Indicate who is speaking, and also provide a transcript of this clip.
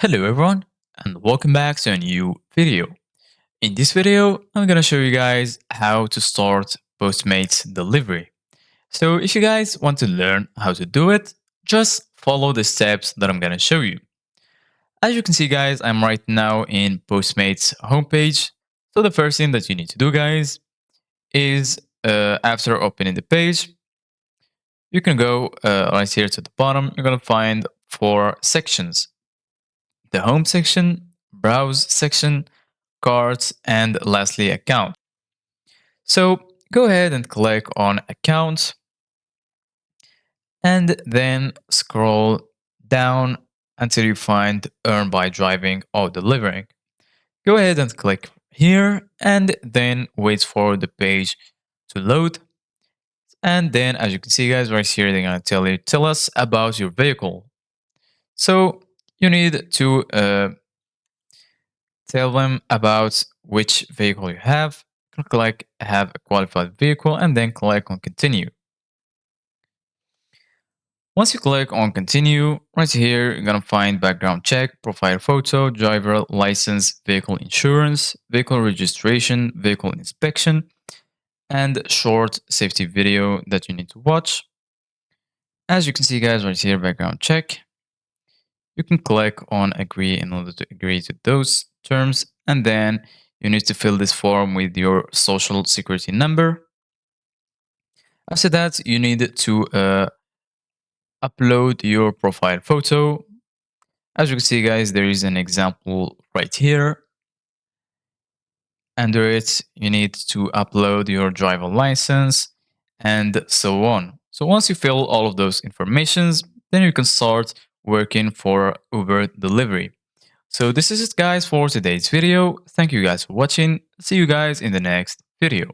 Speaker 1: Hello everyone and welcome back to a new video. In this video, I'm gonna show you guys how to start Postmates delivery. So if you guys want to learn how to do it, just follow the steps that I'm gonna show you. As you can see guys, I'm right now in Postmates homepage. So the first thing that you need to do guys is after opening the page, you can go right here to the bottom, you're gonna find 4 sections. The home section, browse section, cards, and lastly account. So go ahead and click on account and then scroll down until you find earn by driving or delivering. Go ahead and click here and then wait for the page to load. And then as you can see guys right here, they're gonna tell us about your vehicle. So you need to tell them about which vehicle you have. Click have a qualified vehicle and then click on continue. Once you click on continue, right here you're gonna find background check, profile photo, driver license, vehicle insurance, vehicle registration, vehicle inspection, and short safety video that you need to watch. As you can see guys right here, background check. You can click on agree in order to agree to those terms, and then you need to fill this form with your social security number. After that, you need to upload your profile photo. As you can see guys, there is an example right here. Under it, you need to upload your driver license and so on. So once you fill all of those informations, then you can start working for Uber delivery. So this is it guys for today's video. Thank you guys for watching. See you guys in the next video.